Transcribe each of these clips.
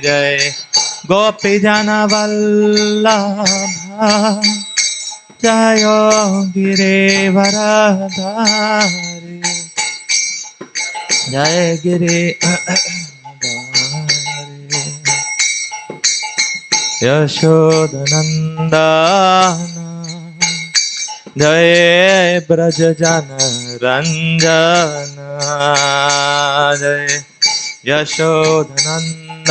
जय गोपी जन वल्लभा जय गिरिवरधारी जय गिरिवरधारी यशोदनंदन जय ब्रज जन रंजन जय यशोदनंदन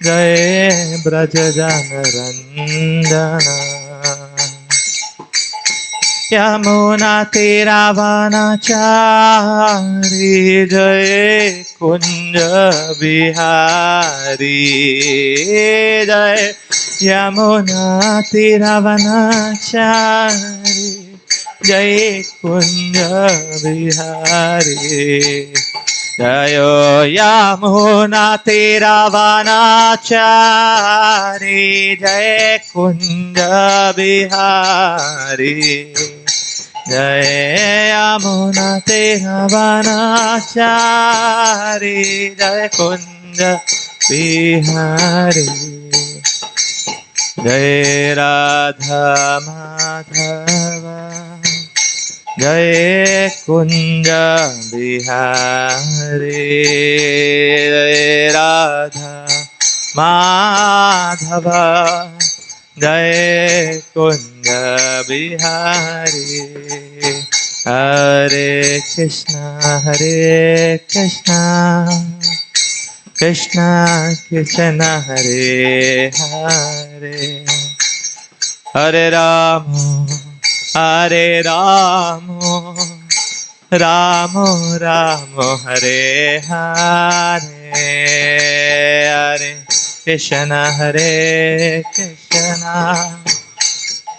जय ब्रज जन रंजन यमुना तीरावनचारी जय कुंज बिहारी जय यमुना तीरावनचारी जय कुंज बिहारी जय यमुना तीरावनचारी जय कुंज बिहारी जय यमुना तीरावनचारी जय कुंज बिहारी जय राधा माधव जय कुंज बिहारी जय राधा माधव जय कुंज बिहारी हरे Krishna Krishna Krishna Hare Hare Hare Ram Ram Ram Hare Hare Hare Krishna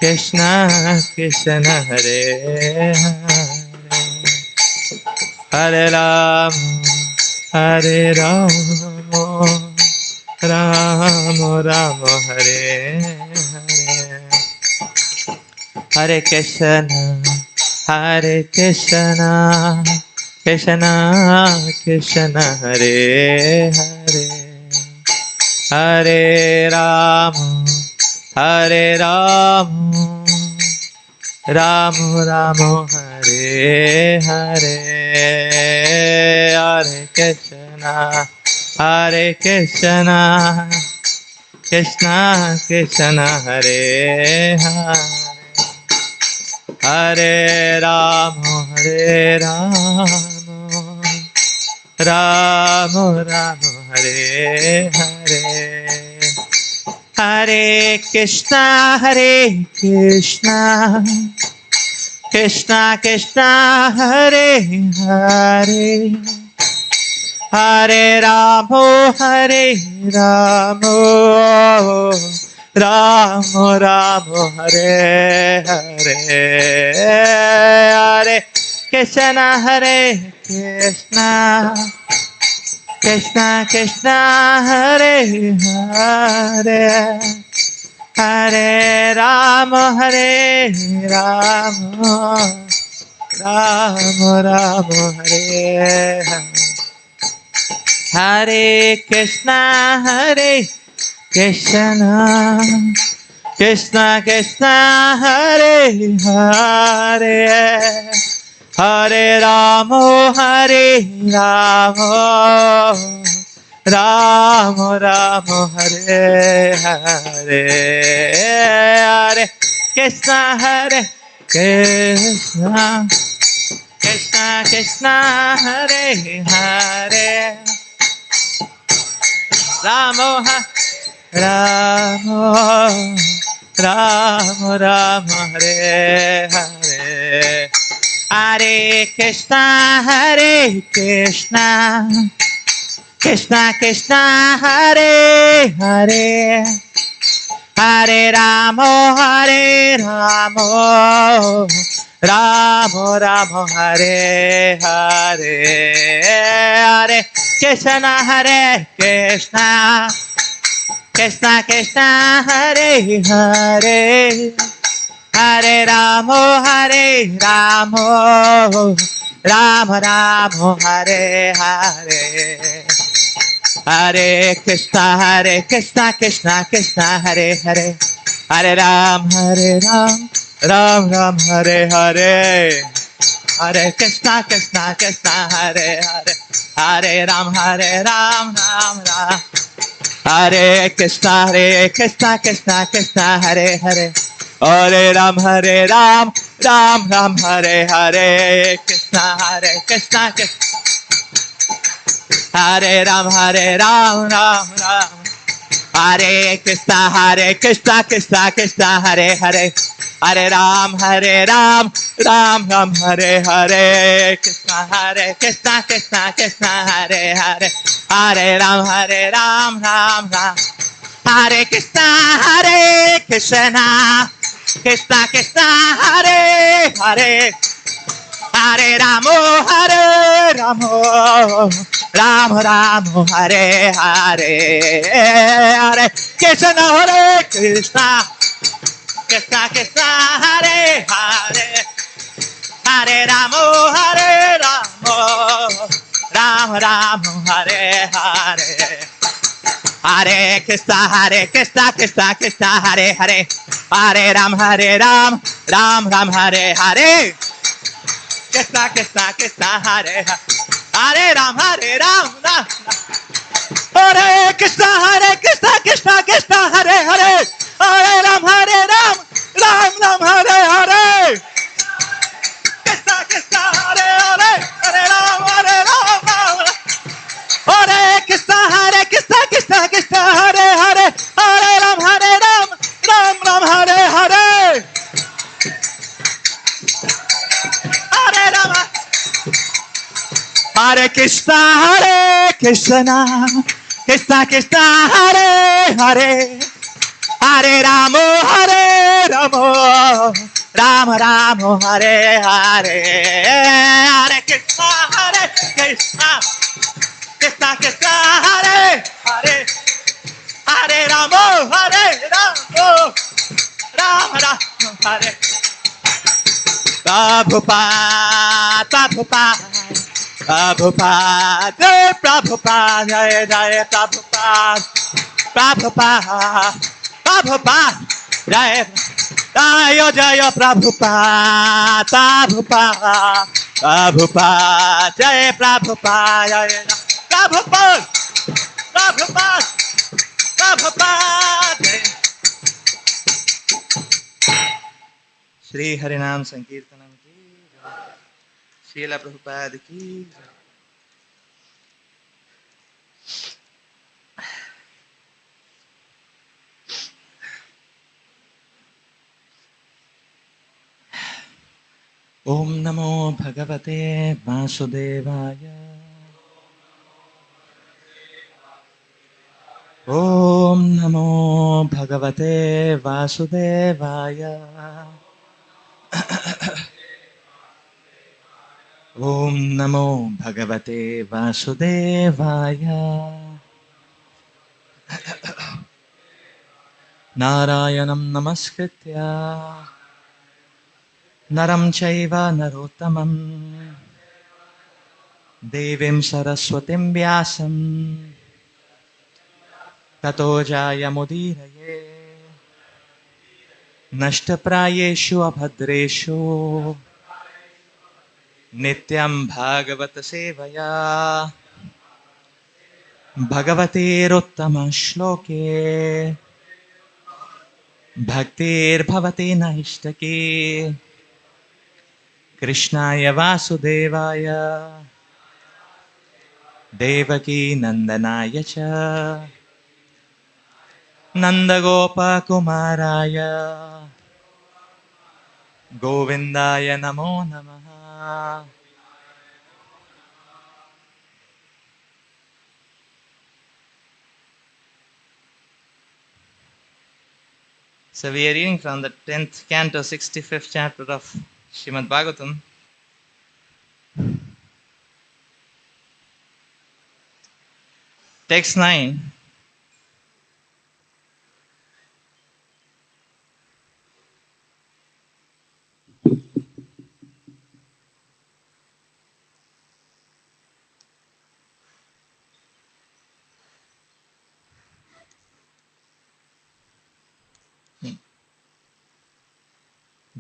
Krishna Krishna Hare Hare Hare Ram Ram Ram Hare Hare Hare Krishna Krishna Krishna Hare Hare Hare Ram Ram Ram Hare Hare Hare Krishna Krishna Krishna Hare Hare Hare Ram Ram Ram Hare Hare Hare Krishna Krishna Krishna Hare Hare Hare Ram Ram Ram Hare Hare Hare Krishna Krishna Krishna Hare Hare Hare Ram Ram Ram Hare Hare Hare Krishna Krishna Krishna Hare Hare Hare Ram Ram Ram Hare Hare Hare Krishna Krishna Krishna Hare Hare Ram Ram Ram Hare Hare Hare Krishna Krishna Krishna Hare Hare Hare Ram Ram Ram Hare Hare Hare Krishna Krishna Krishna Hare Hare Hare Ram Ram Ram Hare Hare Hare Krishna, Krishna Krishna, Hare Hare, Hare Ram, Ram Ram, Hare Hare, Hare Krishna, Krishna Krishna, Hare Hare, Hare Ram, Ram Ram. Hare Krishna, Krishna Krishna, Hare Hare, Hare Ram, Ram Ram, Hare Hare, Krishna, Krishna Hare Ram, Ram Ram. Hare Krishna, Krishna, Hare Hare, Hare Ram, Ram Ram, Hare Hare, Krishna, Krishna, Hare Hare, Hare Ram, Ram. Hare Krishna, Krishna Hare Hare, Hare Ramo, Ram Ram, Hare Hare, Hare Krishna, Krishna, Hare Hare, Hare Ramo, Ram, Hare Hare. Hare Krishna, Krishna, Hare Hare, Hare Ram, Ram Hare Hare, Krishna, Hare Hare, Hare Ram, Ram. Hare Krishna, Krishna, Hare Hare, Hare Ram, Ram Hare Hare, Krishna, Hare Hare, Hare Ram, Hare Krishna, Krishna, Hare Hare, Hare Ram, Ram Hare Hare, Hare Rama, Hare Krishna, Krishna, Hare Hare, Hare Ramo, Ram Hare Hare, Hare Krishna, Krishna, Hare Hare, Hare Ramo, Ram Hare. Prabhupada, Jai Prabhupada, Jai Prabhupada, Jai Prabhupada, Prabhupada. Shri Harinam Sankirtanam ki jai. Srila Prabhupada ki jai. Om Namo Bhagavate Vasudevaya. Om Namo Bhagavate Vasudevaya. Om Namo Bhagavate Vasudevaya. Narayanam Namaskritya Naram Chaiva Narottamam Devim Saraswatim Vyasam Tato Jayamudiraye Nashtaprayeshu Abhadreshu Nityam Bhagavata Sevaya Bhagavate Rottama Shloke Bhaktir Bhavati Naishtaki Krishnaya Vasudevaya Devaki Nandanaya Cha Nandagopa Kumaraya Govindaya Namo Namaha. So we are reading from the 10th canto, 65th chapter of Srimad Bhagavatam. Text 9.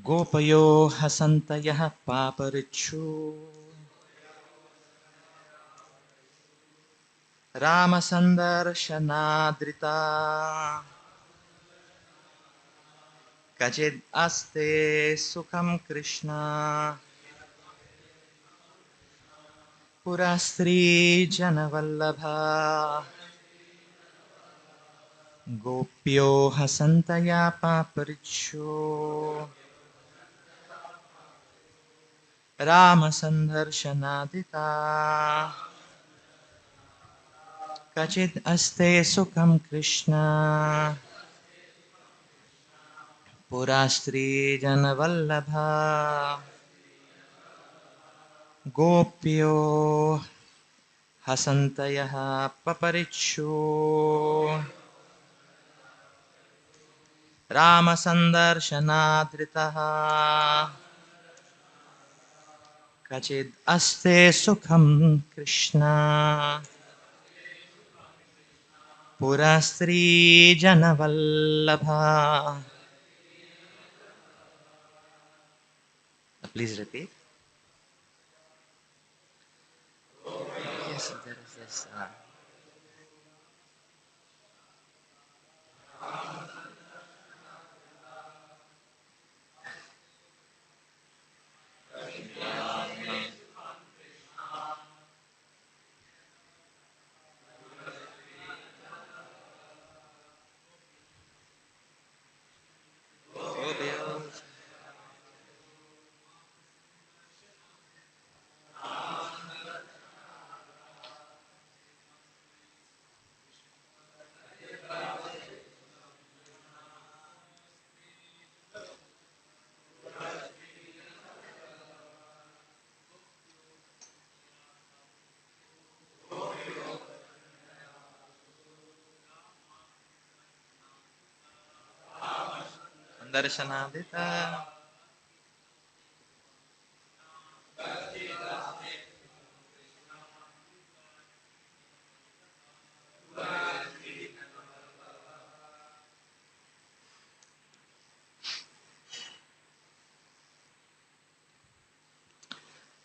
गोपयो हसन्तयः पापरिच्छू रामसन्दर्शनाद्रिता क्वचिद् अस्ते सुखं कृष्ण पुरा स्त्रीजनवल्लभा गोप्यो हसन्तया पापरिच्छो रामसन्दर्शनादिता क्वचिद् अस्ते सुखं कृष्ण पुरा स्त्रीजनवल्लभा गोप्यो हसन्तयः पपरिच्छो रामसन्दर्शनाद्रितः क्वचिद् अस्ते सुखं कृष्ण पुरा स्त्रीजनवल्लभा. Please repeat. Yes, there is this. Darshanadita.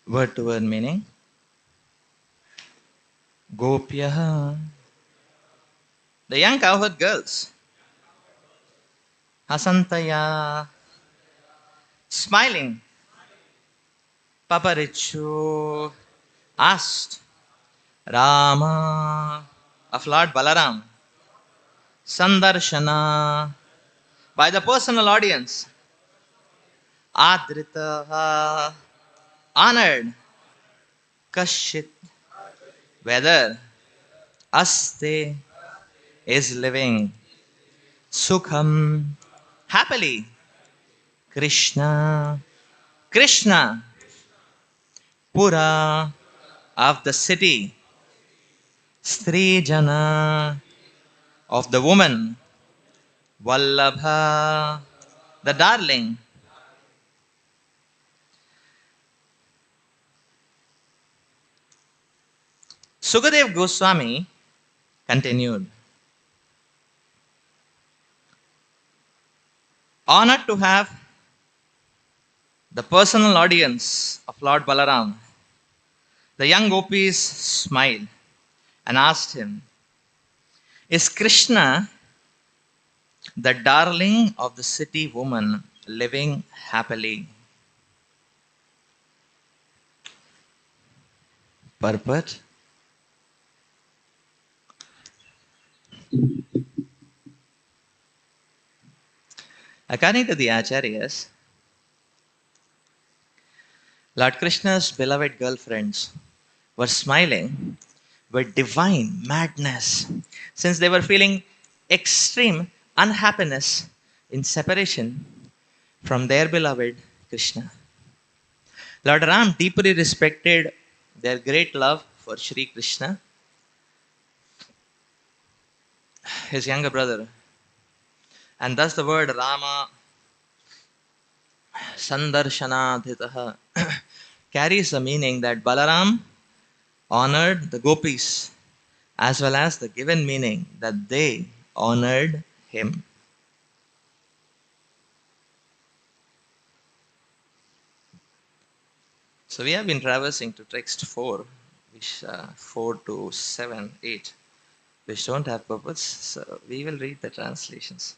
Word to word meaning. Gopyaha. The young cowherd girls. Hasantaya. Smiling. Paparichu. Asked Rama of Lord Balaram. Sandarshana. By the personal audience. Adrita. Honored. Kashit. Whether. Aste. Is living. Sukham. Happily. Krishna. Krishna. Pura. Of the city. Strijana. Of the woman. Vallabha. The darling. Sukadeva Goswami continued. Honored to have the personal audience of Lord Balaram, the young gopis smiled and asked him, is Krishna, the darling of the city woman, living happily? Purport. According to the Acharyas, Lord Krishna's beloved girlfriends were smiling with divine madness since they were feeling extreme unhappiness in separation from their beloved Krishna. Lord Ram deeply respected their great love for Sri Krishna, his younger brother. And thus the word Rama Sandarshanadhitaha carries the meaning that Balaram honored the gopis as well as the given meaning that they honored him. So we have been traversing to text 4, which 4 to 7, 8, which don't have purpose. So we will read the translations.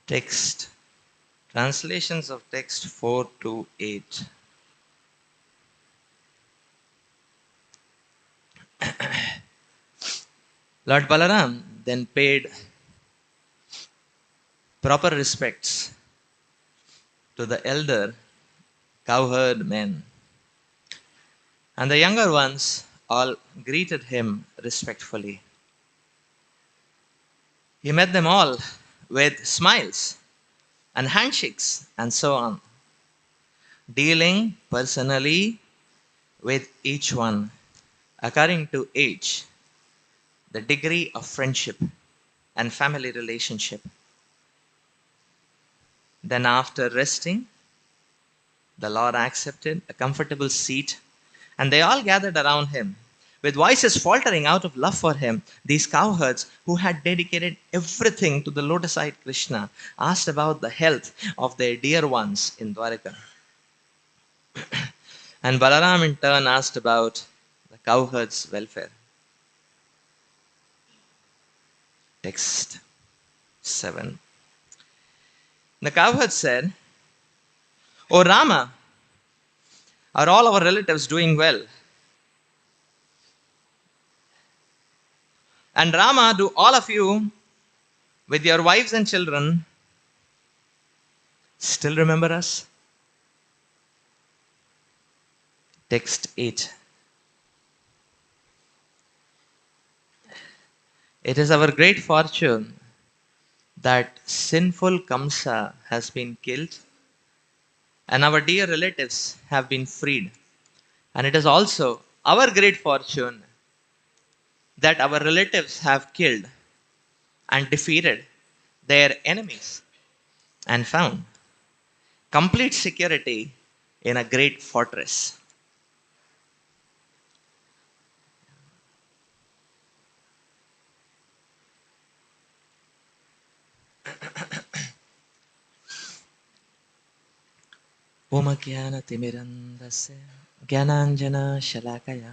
Text. Translations of text 4 to 8. Lord Balaram then paid proper respects to the elder cowherd men, and the younger ones all greeted him respectfully. He met them all with smiles and handshakes and so on, dealing personally with each one according to age, the degree of friendship and family relationship. Then, after resting, the Lord accepted a comfortable seat, and they all gathered around him. With voices faltering out of love for him, these cowherds who had dedicated everything to the lotus-eyed Krishna asked about the health of their dear ones in Dwaraka. And Balaram in turn asked about the cowherds' welfare. Text 7. The cowherd said, "O Rama, are all our relatives doing well? And Rama, do all of you with your wives and children still remember us?" Text 8. It is our great fortune that sinful Kamsa has been killed and our dear relatives have been freed. And it is also our great fortune that our relatives have killed and defeated their enemies and found complete security in a great fortress. Om Jnana-timirandasya Jnananjana-shalakaya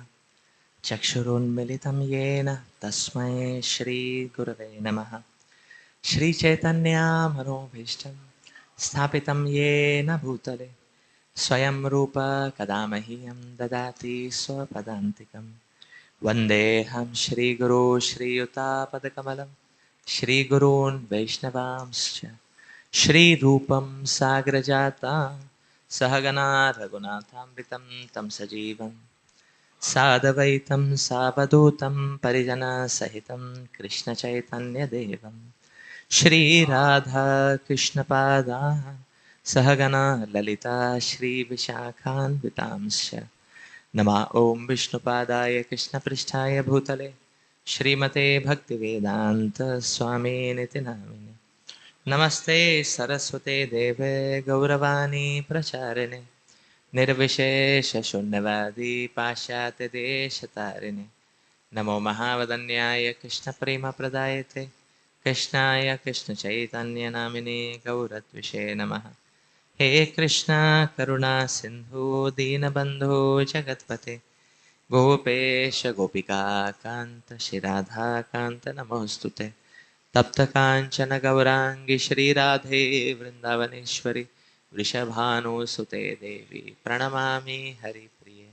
Chakshurunmilitam Yena Tasmai Shri Gurave Namaha. Shri Chaitanya Manobhishtam Sthapitam Yena Bhutale Swayam Rupa Kadamahyam Dadati Swapadantikam Vandeham Shri Guru Shri Yuta Padakamalam Shri Gurun Vaishnavamscha Shri Rupam Sagrajata Sahagana Raghunatham Tam Sajivam Sadavaitam Savadutam Parijana Sahitam Krishna Chaitanya Devam Shri Radha Krishna Pada Sahagana Lalita Shri Vishakhan Vitamsya Nama Om Vishnu Padaya Krishna Prishtaya Bhutale Shrimate Bhakti Vedanta Swami Niti Namine Namaste Saraswate Deve Gauravani Pracharine Nirvishesha Shunyavadi Pashyate Deshatarine Namo Mahavadanyaya Krishna Prema Pradayate Krishnaya Krishna Chaitanya Namine Gauratvishe Namaha He Krishna Karuna Sindhu Dinabandhu Jagatpate Gopesha Gopika Kanta Shiradha Kanta Namostute Tapta Kanchana Gaurangi Shri Radhe Vrindavaneshwari Vrishabhanu Sute Devi Pranamami Hari Priye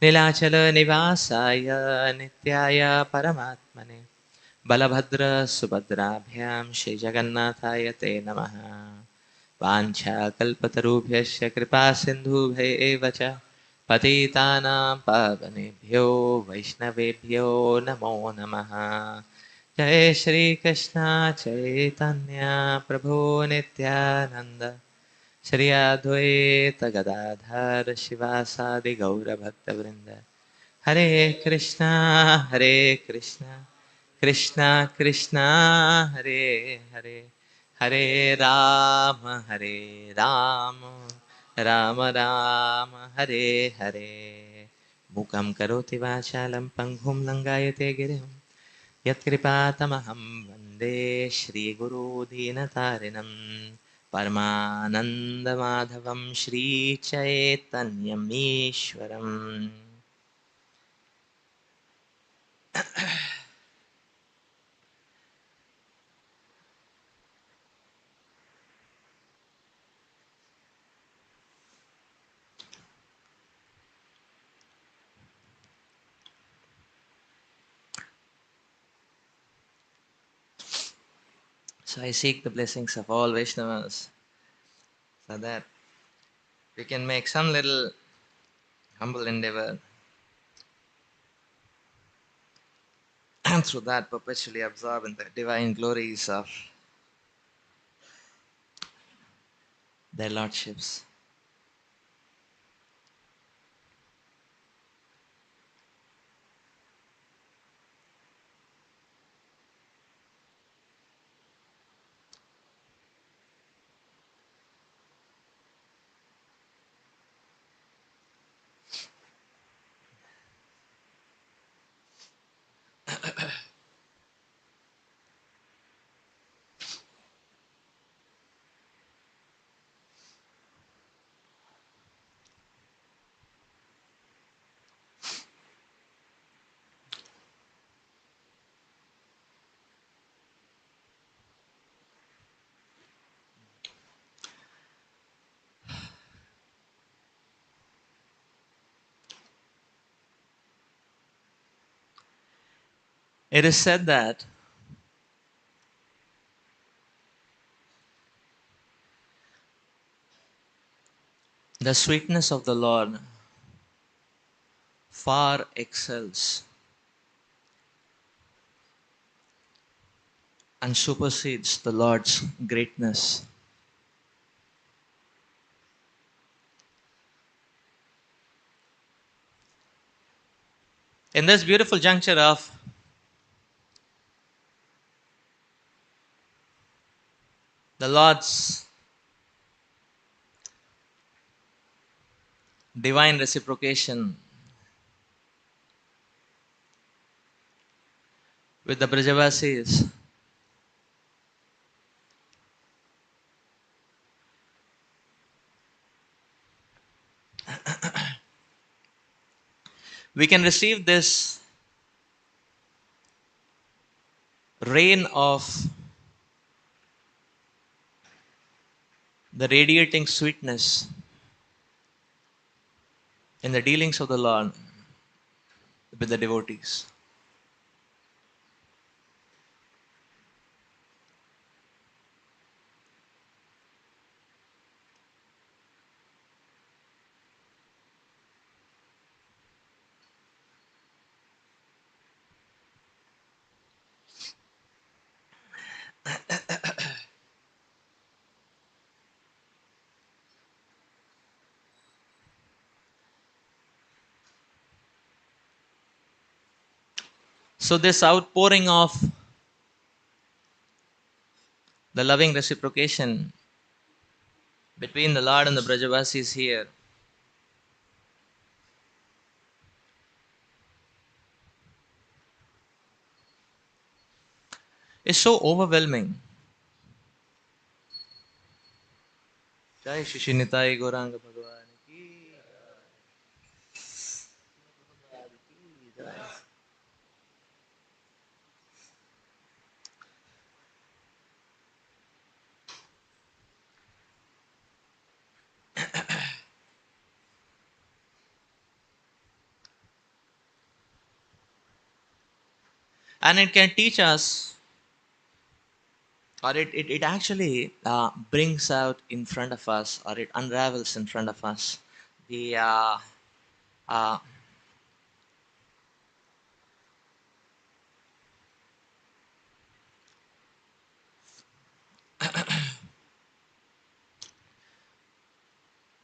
Nilachala Nivasaya Nityaya Paramatmane Balabhadra Subhadrabhyam Shri Jagannathaya Te Namaha Vancha Kalpatarubhyasya Kripa Sindhubhya Evacha Patitanam Pavanebhyo Vaishnavebhyo Namo Namaha Jai Shri Krishna Chaitanya Prabhu Nityananda Shri Advaita Gadadhar Shivasadi Gaura Bhakta Vrinda Hare Krishna Krishna Krishna Hare Hare Hare Rama Rama Rama Hare Hare Mukam karoti vachalam panghum langayate girim Yatkripatamaham vande Shri Guru Dinatarinam परमानन्दमाधवं श्रीचैतन्यमीश्वरम्. So I seek the blessings of all Vaishnavas so that we can make some little humble endeavor and through that perpetually absorb in the divine glories of their lordships. It is said that the sweetness of the Lord far excels and supersedes the Lord's greatness. In this beautiful juncture of the Lord's divine reciprocation with the Brajavasis, we can receive this rain of the radiating sweetness in the dealings of the Lord with the devotees. So this outpouring of the loving reciprocation between the Lord and the Brajavasis here is so overwhelming. Jai Shri Nitai Gauranga Bhagavan ki jai. And it can teach us, or it actually brings out in front of us, or it unravels in front of us the uh,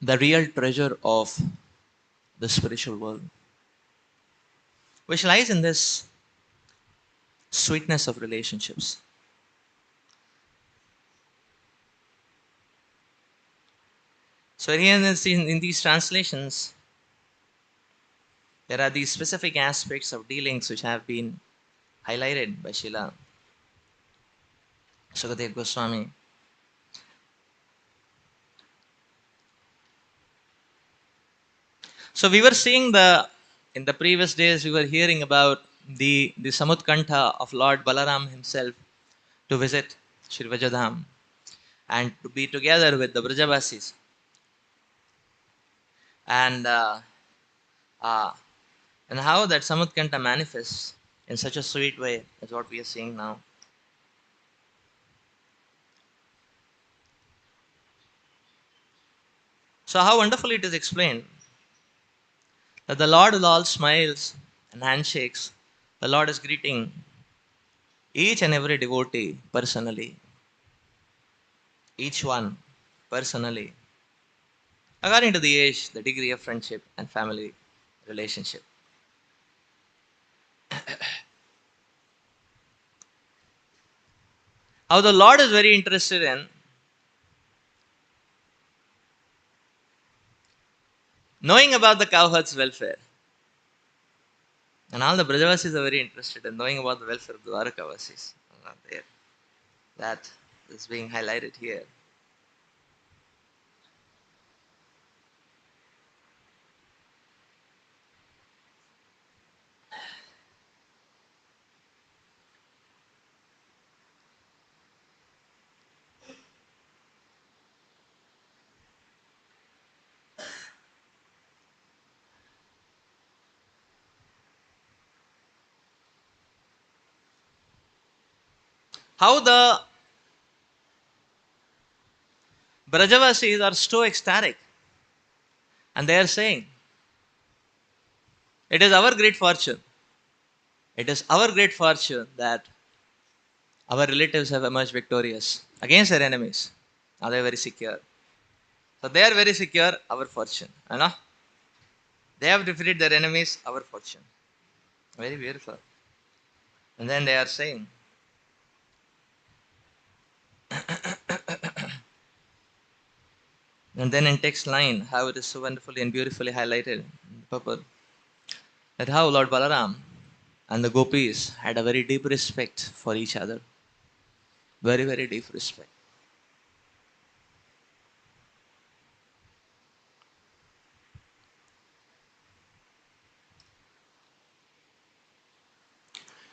the real treasure of the spiritual world, which lies in this sweetness of relationships. So here in these translations, there are these specific aspects of dealings which have been highlighted by Srila Sukadeva Goswami. So we were seeing in the previous days, we were hearing about the Samutkantha of Lord Balaram himself to visit Shri Vajradham and to be together with the Brajavasis. And uh, and how that Samutkanta manifests in such a sweet way is what we are seeing now. So how wonderfully it is explained that the Lord with all smiles and handshakes, the Lord is greeting each and every devotee personally, each one personally, according to the age, the degree of friendship and family relationship. How the Lord is very interested in knowing about the cowherd's welfare. And all the Brajavasis are very interested in knowing about the welfare of the Dwarakavasis. There. That is being highlighted here. How the Brajavasis are so ecstatic. And they are saying, it is our great fortune. It is our great fortune that our relatives have emerged victorious against their enemies. Now they are very secure. So they are very secure, our fortune. You know? They have defeated their enemies, our fortune. Very beautiful. And then they are saying, and then in text line, how it is so wonderfully and beautifully highlighted in purple, that how Lord Balaram and the gopis had a very deep respect for each other. Very, very deep respect.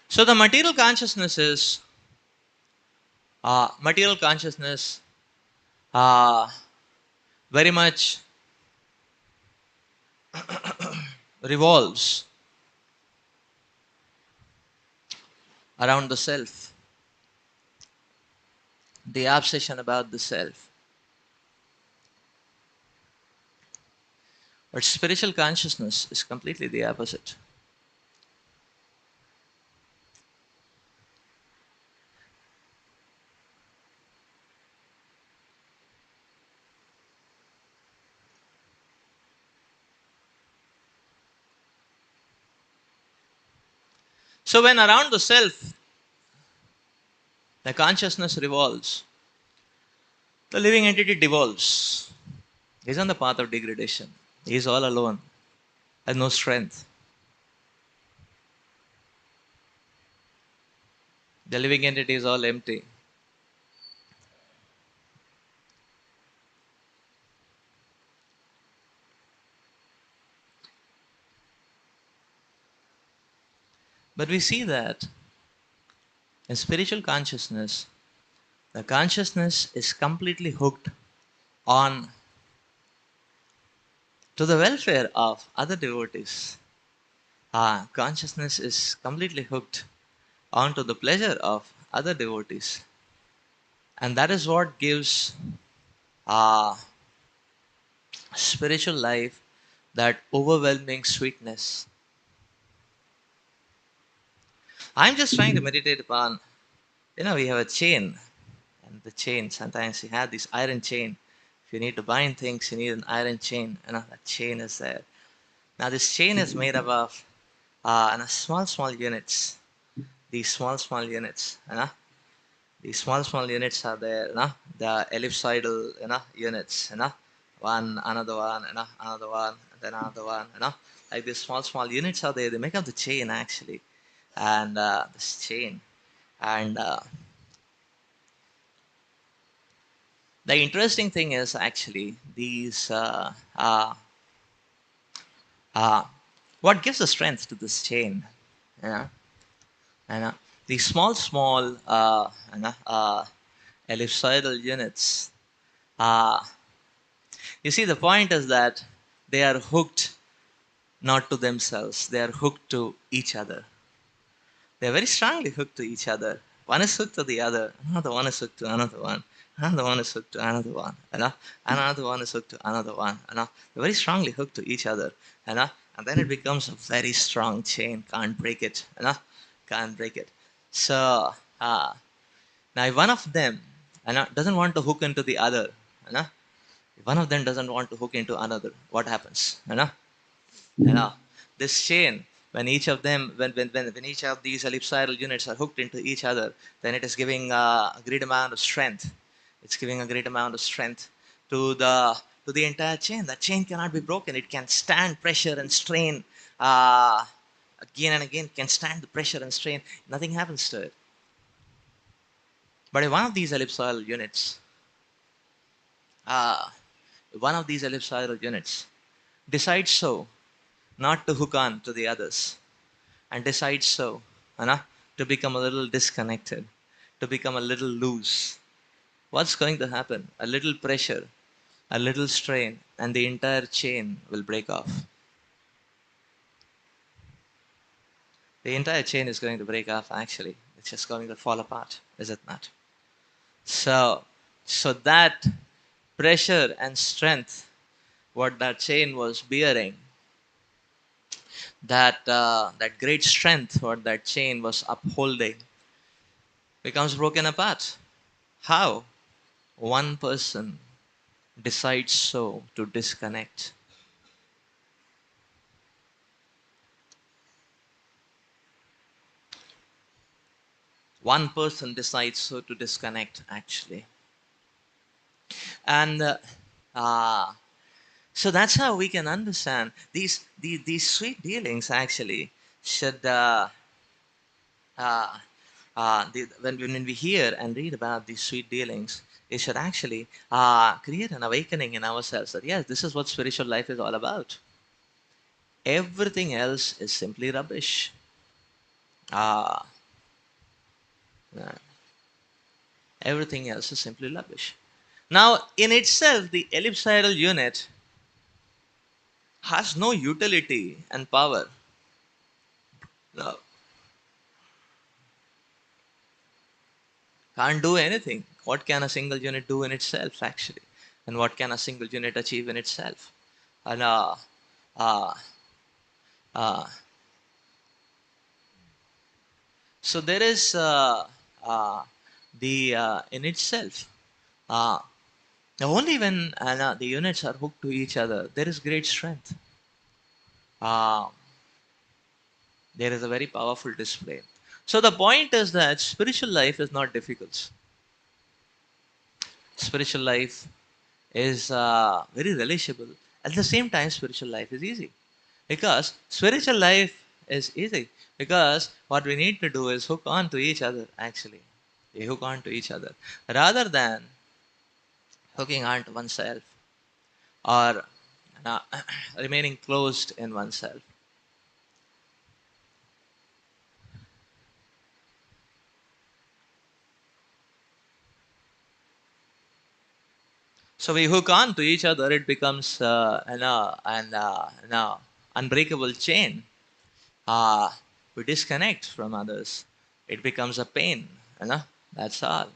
So the material consciousness uh, very much revolves around the self, the obsession about the self. But spiritual consciousness is completely the opposite. So when around the self, the consciousness revolves, the living entity devolves. He is on the path of degradation. He is all alone, has no strength. The living entity is all empty. But we see that in spiritual consciousness, the consciousness is completely hooked on to the welfare of other devotees. Consciousness is completely hooked onto the pleasure of other devotees. And that is what gives uh, spiritual life that overwhelming sweetness. I'm just trying to meditate upon, we have a chain, and the chain, sometimes you have this iron chain. If you need to bind things, you need an iron chain. That chain is there. Now, this chain is made up of small, small units. These small, small units, these small, small units are there, the ellipsoidal, units, one, another one, another one, then another one, like these small, small units are there. They make up the chain actually, and this chain, and the interesting thing is actually these Uh, what gives the strength to this chain? You know, you know, these small, ellipsoidal units. Uh, you see, the point is that they are hooked not to themselves; they are hooked to each other. They're very strongly hooked to each other. One is hooked to the other, another one is hooked to another one, another one is hooked to another one, another one is hooked to another one. They're very strongly hooked to each other, and then it becomes a very strong chain. Can't break it, can't break it. So now, if one of them doesn't want to hook into the other, if one of them doesn't want to hook into another, what happens? You know, this chain, when each of these ellipsoidal units are hooked into each other, then it is giving a great amount of strength. It's giving a great amount of strength to the entire chain. That chain cannot be broken. It can stand pressure and strain uh, again and again. Can stand the pressure and strain. Nothing happens to it. But if uh, one of these ellipsoidal units decides so not to hook on to the others, and decides so, to become a little disconnected, to become a little loose, what's going to happen? A little pressure, a little strain, and the entire chain will break off. The entire chain is going to break off, actually. It's just going to fall apart, is it not? So, so that pressure and strength, what that chain was bearing, that great strength, what that chain was upholding, becomes broken apart. How? One person decides so to disconnect. One person decides so to disconnect, actually. And uh, so that's how we can understand these sweet dealings, actually, should, uh, when we hear and read about these sweet dealings, it should actually create an awakening in ourselves that, yes, this is what spiritual life is all about. Everything else is simply rubbish. Uh, uh, Everything else is simply rubbish. Now, in itself, the ellipsoidal unit has no utility and power. No, can't do anything. What can a single unit do in itself, actually? And what can a single unit achieve in itself? And uh, uh, so there is the in itself. Uh, Only when the units are hooked to each other, there is great strength. Uh, there is a very powerful display. So the point is that spiritual life is not difficult. Spiritual life is very relishable. At the same time, spiritual life is easy. Because spiritual life is easy. Because what we need to do is hook on to each other, actually. We hook on to each other. Rather than hooking on to oneself or uh, remaining closed in oneself. So we hook on to each other, it becomes an unbreakable chain. We disconnect from others, it becomes a pain. That's all.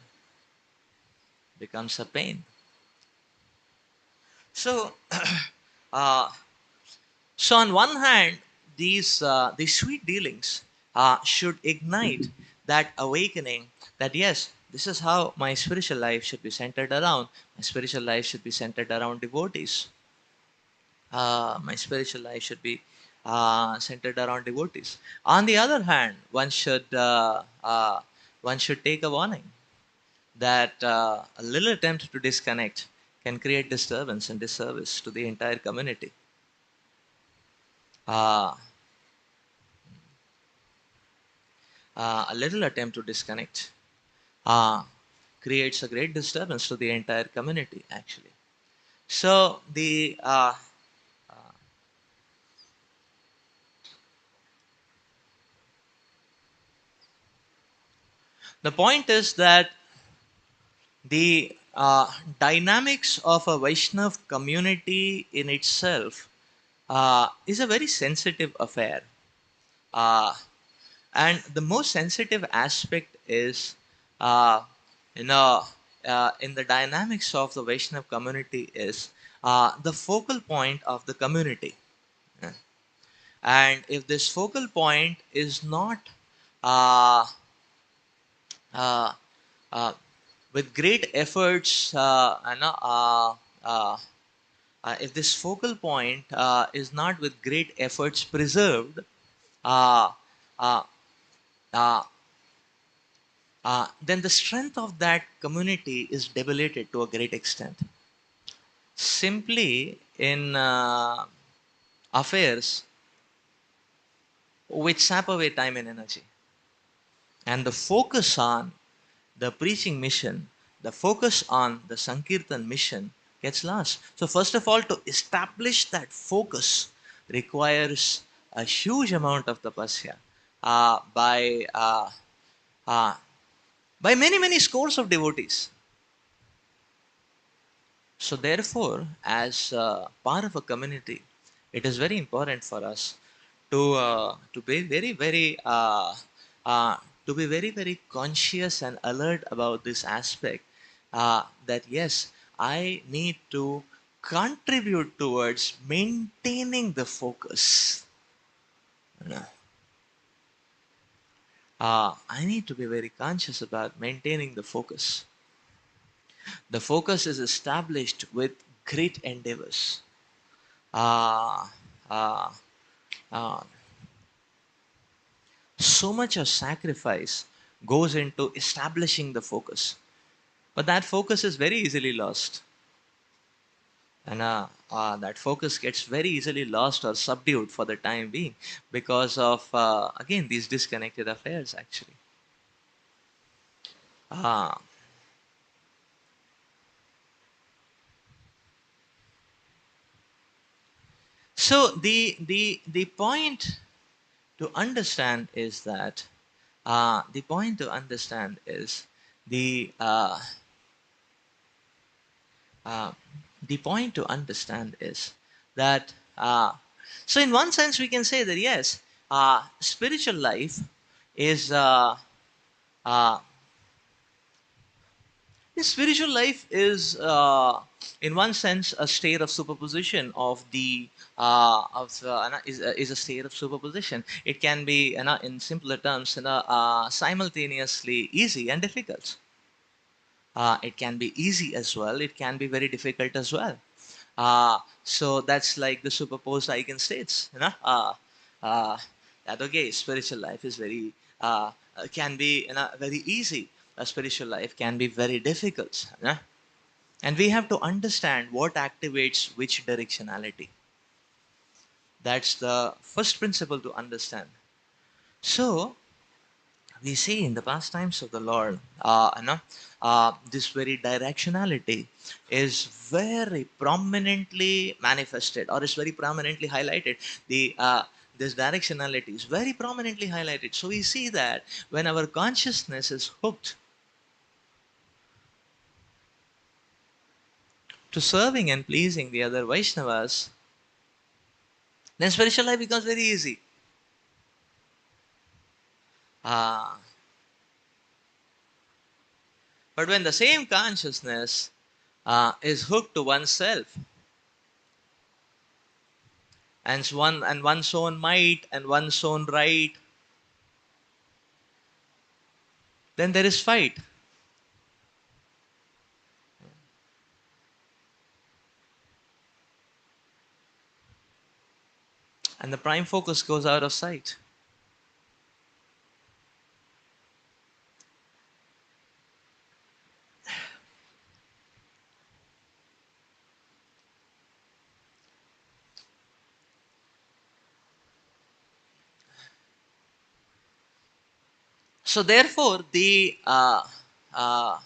Becomes a pain. So, uh, so on one hand, these sweet dealings should ignite that awakening. That yes, this is how my spiritual life should be centered around. My spiritual life should be centered around devotees. My spiritual life should be centered around devotees. On the other hand, one should take a warning that a little attempt to disconnect can create disturbance and disservice to the entire community. Uh, a little attempt to disconnect uh, creates a great disturbance to the entire community, actually. So The point is that the dynamics of a Vaishnav community in itself is a very sensitive affair. Uh, and the most sensitive aspect is, uh, you know, in the dynamics of the Vaishnav community is the focal point of the community. Yeah. And if this focal point is not uh, uh, uh, with great efforts, if this focal point is not with great efforts preserved, uh, uh, uh, then the strength of that community is debilitated to a great extent. Simply in affairs which sap away time and energy. And the focus on the preaching mission, the focus on the Sankirtan mission gets lost. So, first of all, to establish that focus requires a huge amount of tapasya uh, by, uh, uh, by many, many scores of devotees. So, therefore, as part of a community, it is very important for us to be very, very uh, to be very, very conscious and alert about this aspect. That yes, I need to contribute towards maintaining the focus. You know, I need to be very conscious about maintaining the focus. The focus is established with great endeavors. Uh, uh, uh, so much of sacrifice goes into establishing the focus, but that focus is very easily lost, and that focus gets very easily lost or subdued for the time being because of again these disconnected affairs actually. uh, so the point to understand is that the point to understand is the uh, the point to understand is that so in one sense we can say that yes, spiritual life is uh, spiritual life is in one sense a state of superposition of the is a state of superposition. It can be in simpler terms simultaneously easy and difficult. It can be easy as well, it can be very difficult as well. So that's like the superposed eigenstates, uh, that okay, spiritual life is very can be very easy. A spiritual life can be very difficult, and we have to understand what activates which directionality. That's the first principle to understand. So we see in the pastimes of the Lord, this very directionality is very prominently manifested, or is very prominently highlighted. The This directionality is very prominently highlighted. So we see that when our consciousness is hooked to serving and pleasing the other Vaishnavas, then spiritual life becomes very easy. Uh, but when the same consciousness is hooked to oneself, and one's own might and one's own right, then there is fight. And the prime focus goes out of sight. So therefore, uh, uh,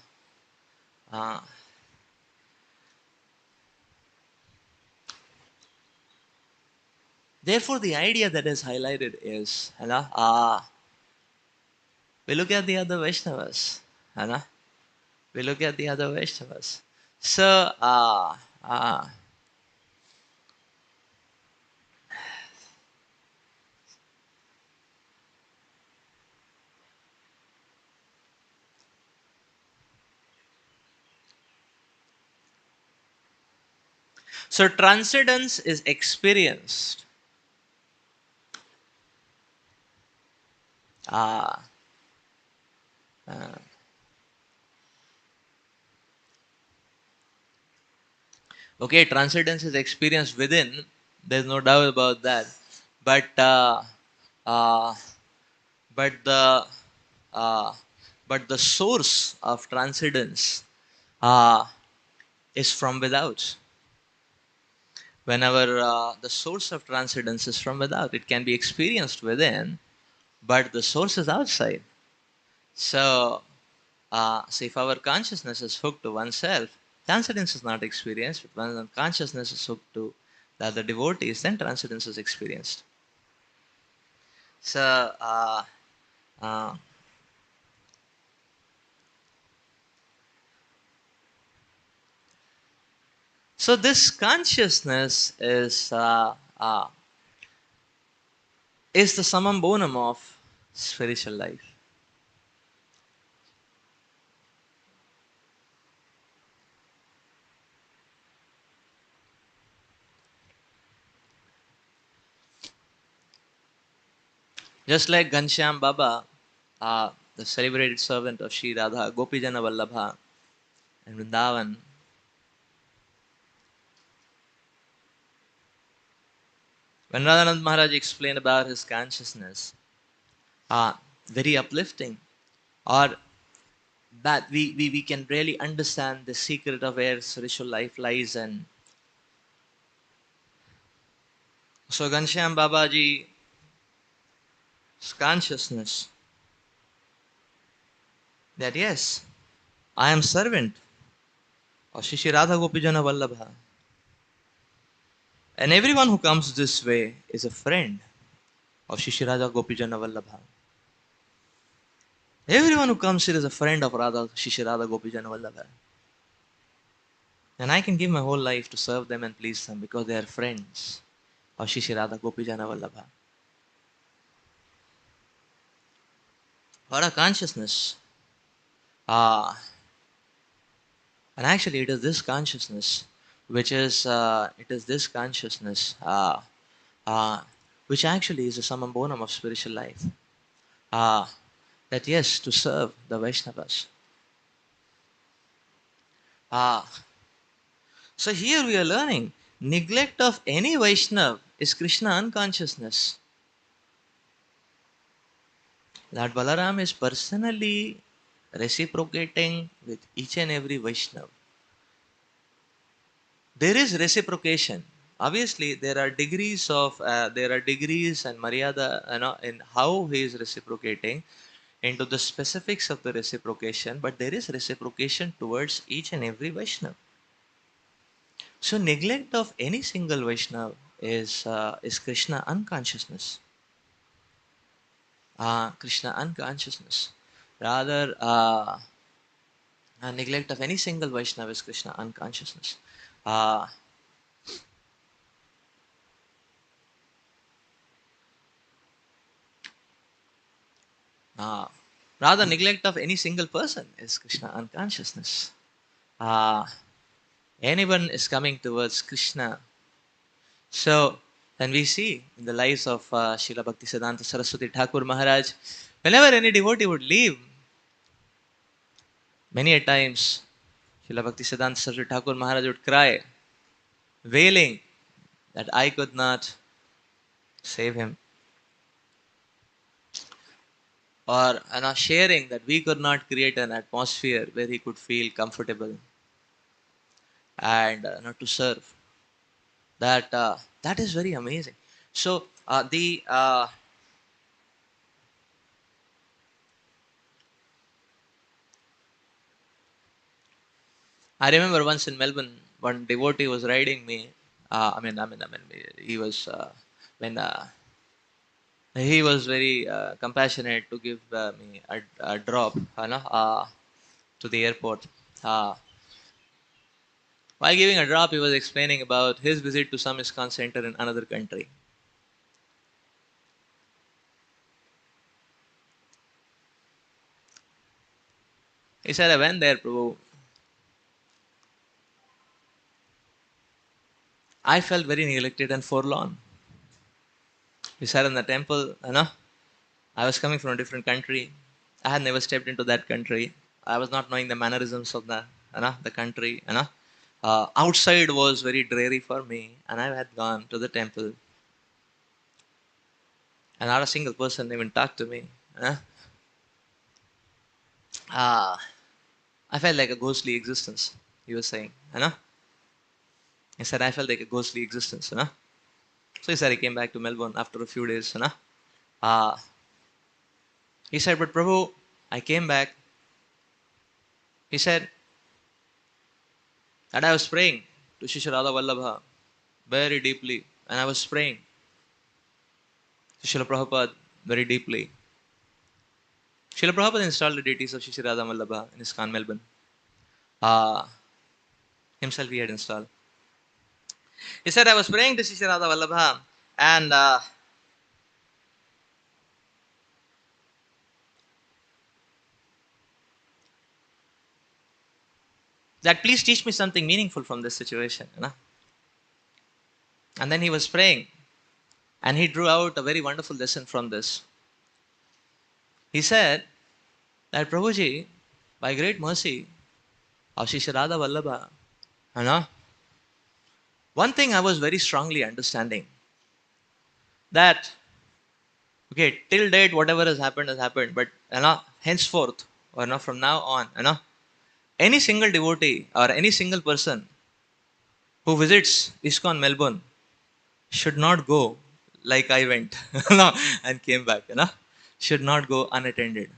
the idea that is highlighted is, We look at the other Vaishnavas. Anna? We look at the other Vaishnavas. So, so transcendence is experienced. Ah, okay, transcendence is experienced within. There's no doubt about that. But uh, but the uh, but the source of transcendence uh, is from without. Whenever the source of transcendence is from without, it can be experienced within, but the source is outside. So, so if our consciousness is hooked to oneself, transcendence is not experienced. But when the consciousness is hooked to the other devotees, then transcendence is experienced. So, uh, so this consciousness is the summum bonum of spiritual life. Just like Ghanshyam Baba, the celebrated servant of Sri Radha, Gopijana Vallabha, and Vrindavan, when Radhanand Maharaj explained about his consciousness, very uplifting, or that we can really understand the secret of where spiritual life lies. And so Ghanshyam Babaji's consciousness that yes, I am servant of Shri Radha Gopijana Vallabha. And everyone who comes this way is a friend of Shri Radha Gopijana Vallabha. Everyone who comes here is a friend of Radha, Shri Radha Gopijana Vallabha. And I can give my whole life to serve them and please them because they are friends of Shri Radha Gopijana Vallabha. What a consciousness. And actually it is this consciousness which is it is this consciousness uh, which actually is the summum bonum of spiritual life. That yes, to serve the Vaishnavas. So here we are learning neglect of any Vaishnav is Krishna unconsciousness. Lord Balaram is personally reciprocating with each and every Vaishnav. There is reciprocation. Obviously, there are degrees and maryada, in how he is reciprocating into the specifics of the reciprocation, but there is reciprocation towards each and every Vaishnav. So neglect of any single Vaishnav is Krishna unconsciousness. Krishna unconsciousness. Rather, neglect of any single Vaishnava is Krishna unconsciousness. Uh, Rather, neglect of any single person is Krishna unconsciousness. Anyone is coming towards Krishna. So, then we see in the lives of Srila Bhaktisiddhanta Saraswati Thakur Maharaj, whenever any devotee would leave, many a times Srila Bhaktisiddhanta Saraswati Thakur Maharaj would cry, wailing that I could not save him. Or sharing that we could not create an atmosphere where he could feel comfortable and not to serve. That is very amazing. So the I remember once in Melbourne, one devotee was riding me. He was when He was very compassionate to give me a drop, to the airport. Uh, while giving a drop, he was explaining about his visit to some ISKCON center in another country. He said, I went there, Prabhu. I felt very neglected and forlorn. We sat in the temple, I was coming from a different country. I had never stepped into that country. I was not knowing the mannerisms of the country, outside was very dreary for me, and I had gone to the temple, and not a single person even talked to me. Uh, I felt like a ghostly existence, he was saying, He said, I felt like a ghostly existence. So he said he came back to Melbourne after a few days, Uh, he said, but Prabhu, I came back. He said that I was praying to Sri Radha Vallabha very deeply, and I was praying to Srila Prabhupada very deeply. Srila Prabhupada installed the deities of Sri Radha Vallabha in ISKCON Melbourne. Uh, himself he had installed. He said, I was praying to Sri Radha Vallabha, and that please teach me something meaningful from this situation. And then he was praying, and he drew out a very wonderful lesson from this. He said that Prabhuji, by great mercy of Sri Radha Vallabha, one thing I was very strongly understanding, that okay, till date whatever has happened, but henceforth, or from now on, any single devotee or any single person who visits ISKCON Melbourne should not go like I went, and came back, should not go unattended,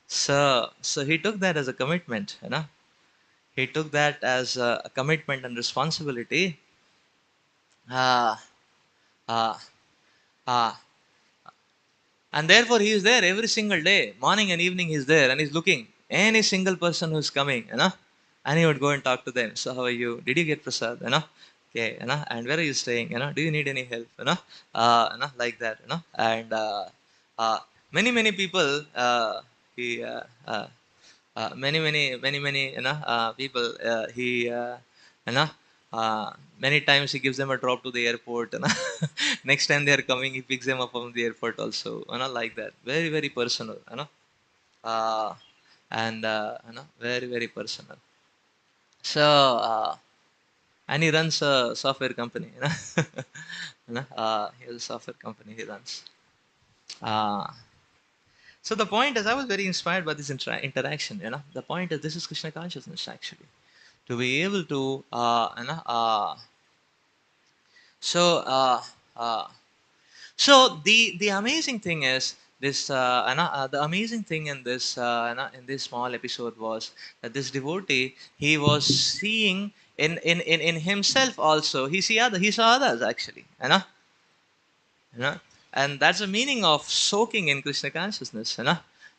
So he took that as a commitment. He took that as a commitment and responsibility. Ah, ah, ah. And therefore he is there every single day, morning and evening he's there, and he's looking any single person who's coming, and he would go and talk to them. So how are you? Did you get prasad? Okay, and where are you staying? Do you need any help? Like that. And uh, many people, he many people, he you know many times he gives them a drop to the airport. Next time they are coming, he picks them up from the airport also, like that, very very personal, uh, and very very personal. So and he runs a software company. He has a software company he runs. uh, so the point is, I was very inspired by this interaction. The point is, this is Krishna consciousness actually, to be able to so uh, so the amazing thing is this, the amazing thing in this, in this small episode was that this devotee, he was seeing in himself also, he saw others actually, you know and that's the meaning of soaking in Krishna consciousness.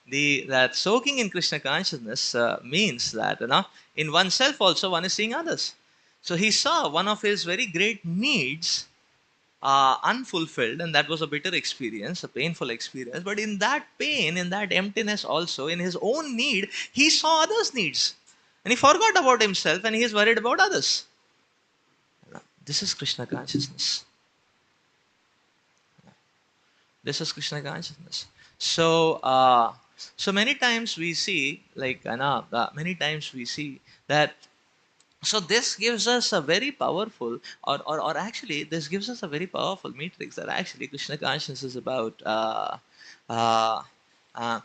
The that soaking in Krishna consciousness means that, in oneself also one is seeing others. So he saw one of his very great needs unfulfilled, and that was a bitter experience, a painful experience. But in that pain, in that emptiness also, in his own need, he saw others' needs, and he forgot about himself, and he is worried about others. This is Krishna consciousness. This is Krishna consciousness. So, so many times we see, like, many times we see that. So this gives us a very powerful, or actually, this gives us a very powerful matrix that actually Krishna consciousness is about. Uh,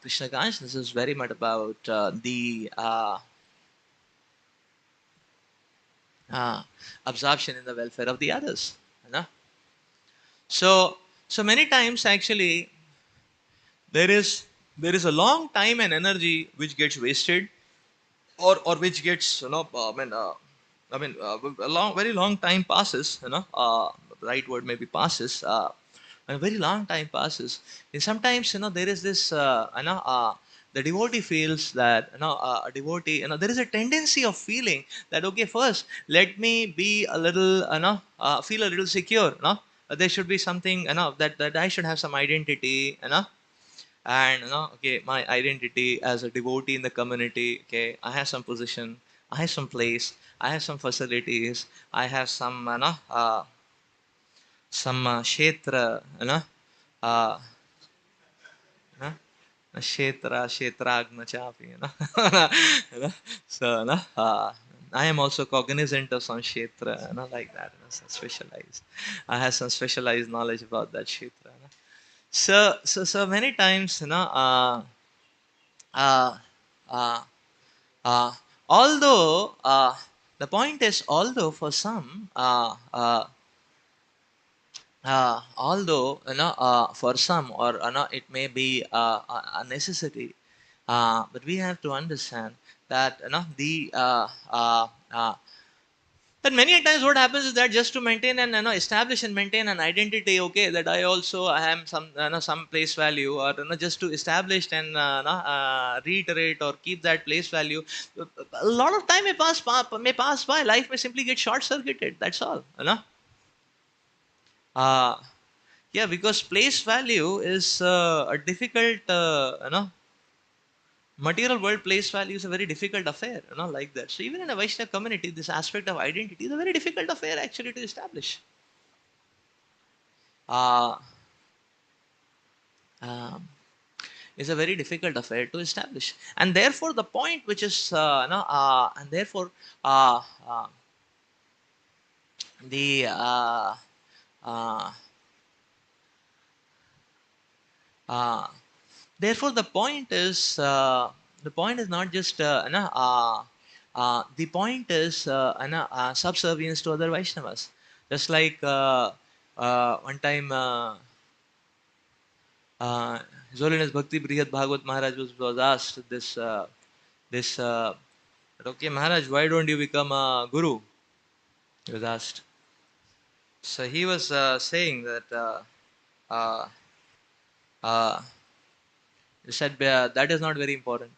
Krishna consciousness is very much about the uh, absorption in the welfare of the others. You know? So, so many times actually there is a long time and energy which gets wasted, or which gets, a long, very long time passes. Right word maybe passes. a very long time passes, and sometimes there is this the devotee feels that a devotee, there is a tendency of feeling that, okay, first let me be a little feel a little secure, there should be something, that I should have some identity, and okay, my identity as a devotee in the community, okay, I have some position, I have some place, I have some facilities, I have some some kshetra, uh, uh, kshetragna chapi, so I am also cognizant of some kshetra, like that, some specialized, I have some specialized knowledge about that kshetra, so many times, uh, uh, uh, although the point is, although for some although for some, or it may be a necessity, but we have to understand that the that many a times what happens is that just to maintain and establish and maintain an identity, okay, that I also am some some place value, or just to establish and reiterate or keep that place value, a lot of time may pass by, life may simply get short circuited, that's all, uh, yeah, because place value is a difficult, material world place value is a very difficult affair, like that. So even in a Vaishnava community, this aspect of identity is a very difficult affair actually to establish. Uh, um, is a very difficult affair to establish, and therefore the point which is, and therefore uh, uh, the uh, uh, therefore the point is not just the point is subservience to other Vaishnavas. Just like one time His Holiness Bhakti Brihad Bhagavat Maharaj was asked this okay, Maharaj, why don't you become a guru? He was asked. So he was saying that uh, uh, he said, that is not very important.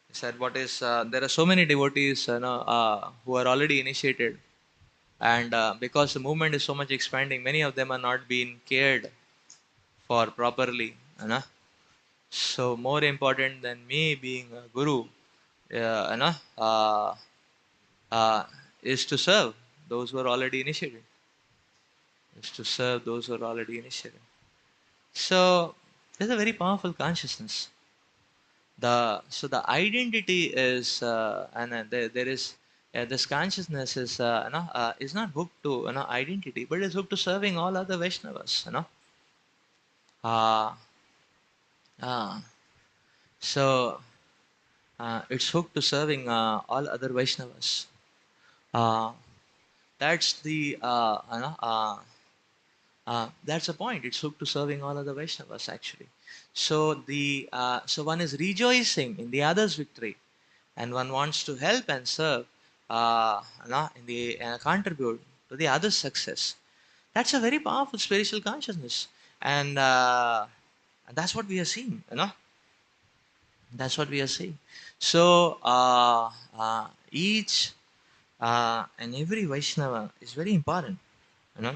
He said, what is there are so many devotees who are already initiated, and because the movement is so much expanding, many of them are not being cared for properly, so more important than me being a guru, uh, uh, is to serve those who are already initiated. Is to serve those who are already initiated. So there's a very powerful consciousness. The identity is, and there is, this consciousness is not hooked to identity, but is hooked to serving all other Vaishnavas. Uh, uh, so it's hooked to serving all other Vaishnavas. Uh, that's the that's the point. It's hooked to serving all other Vaishnavas actually. So one is rejoicing in the other's victory, and one wants to help and serve, in the contribute to the other's success. That's a very powerful spiritual consciousness, and that's what we are seeing. That's what we are seeing. So each and every Vaishnava is very important. You know,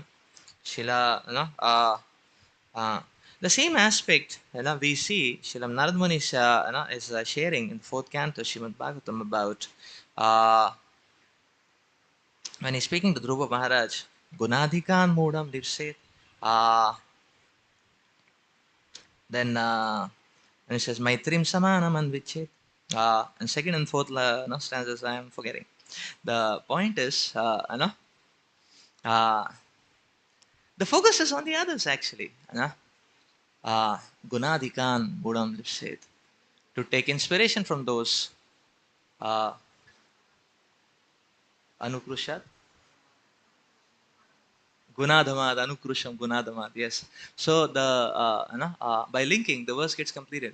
Shila, uh, the same aspect, we see Srila Narad Muni is sharing in the fourth canto Srimad Bhagavatam about when he's speaking to Dhruva Maharaj, Gunadhikan Mudam Lipset, uh, then when he says Maitrim Samanam Anvichet, and second and fourth stanzas I am forgetting. The point is, uh, the focus is on the others actually. Gunadhikan Mudam Lipset, to take inspiration from those uh, Anukrushat, Gunadhamad, Anukrusham, Gunadhamad. Yes. So the by linking, the verse gets completed.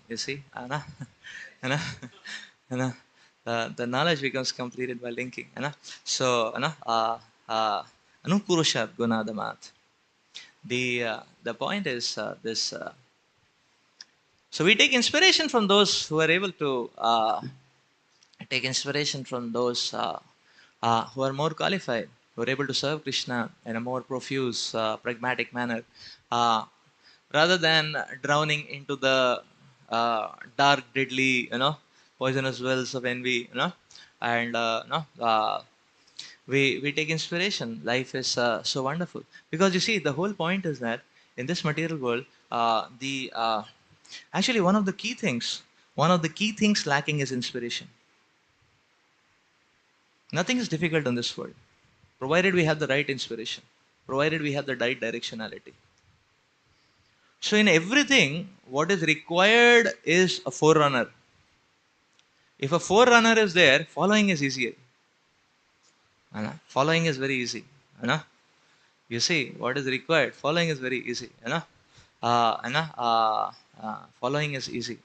You see, the knowledge becomes completed by linking. So Anukurushat Gunadhamad. The point is this. So we take inspiration from those who are able to take inspiration from those who are more qualified, who are able to serve Krishna in a more profuse, pragmatic manner, uh, rather than drowning into the dark, deadly, poisonous wells of envy, and we take inspiration. Life is so wonderful because you see, the whole point is that in this material world, the actually one of the key things lacking is inspiration. Nothing is difficult in this world, provided we have the right inspiration, provided we have the right directionality. So, in everything, what is required is a forerunner. If a forerunner is there, following is easier. Following is very easy. You see, what is required? Following is very easy. Following is easy.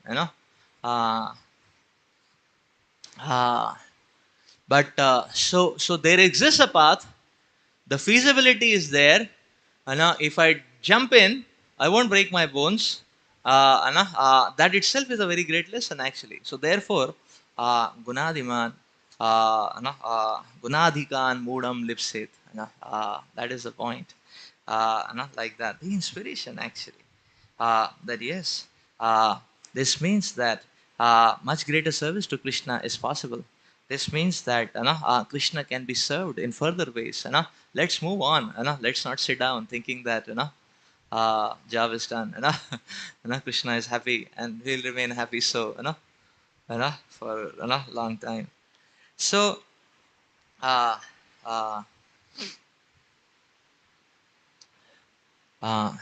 Uh, uh, so there exists a path. The feasibility is there. If I jump in, I won't break my bones. That itself is a very great lesson, actually. So therefore, Gunadiman, Gunadhikan Mudam Lipsit. That is the point. Like that. The inspiration, actually. That yes, this means that much greater service to Krishna is possible. This means that Krishna can be served in further ways. Let's move on. Let's not sit down thinking that job is done. Krishna is happy and will remain happy so for long time. So uh, uh, uh,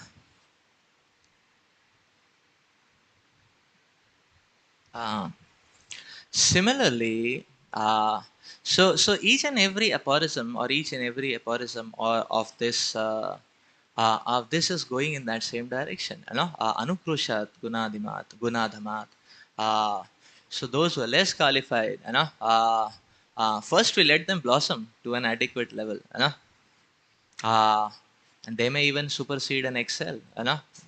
uh, Similarly, so each and every aphorism or each and every aphorism or of this is going in that same direction. Anukrushat gunadimat gunadhamat. Uh, so those who are less qualified, first we let them blossom to an adequate level. Uh, and they may even supersede and excel.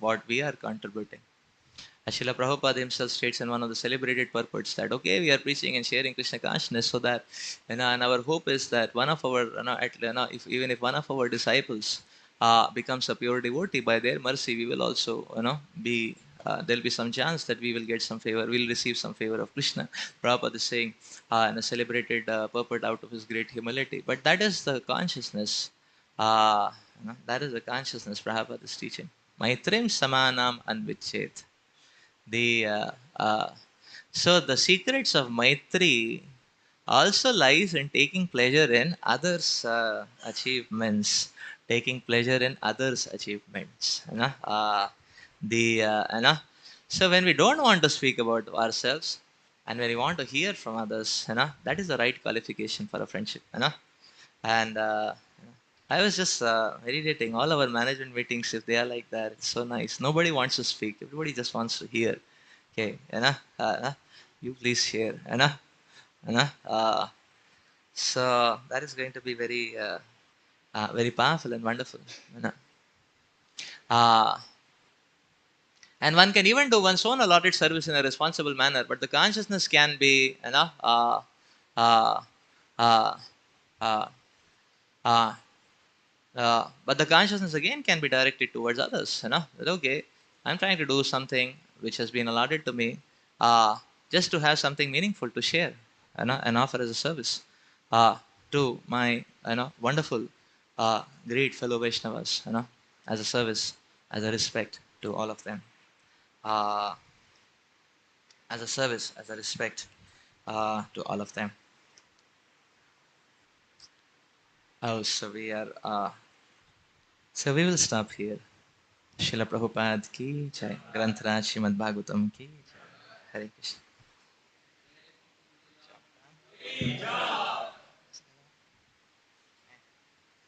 What we are contributing. Srila Prabhupada himself states in one of the celebrated purports that, okay, we are preaching and sharing Krishna consciousness so that, and our hope is that one of our, even if one of our disciples becomes a pure devotee, by their mercy, we will also, be, there'll be some chance that we will get some favor, we'll receive some favor of Krishna. Prabhupada is saying in a celebrated purport out of his great humility. But that is the consciousness, that is the consciousness Prabhupada is teaching. Maitrim samanam anvichet. The so the secrets of Maitri also lies in taking pleasure in others' achievements, taking pleasure in others' achievements. The so when we don't want to speak about ourselves and when we want to hear from others, that is the right qualification for a friendship. And I was just meditating. All our management meetings, if they are like that, it's so nice. Nobody wants to speak. Everybody just wants to hear. Okay, you please share, so that is going to be very, very powerful and wonderful, uh, and one can even do one's own allotted service in a responsible manner, but the consciousness can be, uh, uh, uh, uh, but the consciousness again can be directed towards others. That, okay, I'm trying to do something which has been allotted to me, just to have something meaningful to share, and offer as a service to my, wonderful, great fellow Vaishnavas, as a service, as a respect to all of them, uh, as a service, as a respect to all of them. Oh, so we are. So we will stop here. Srila Prabhupada ki jai. Grantaraj Srimad Bhagavatam ki jai. Hare Krishna.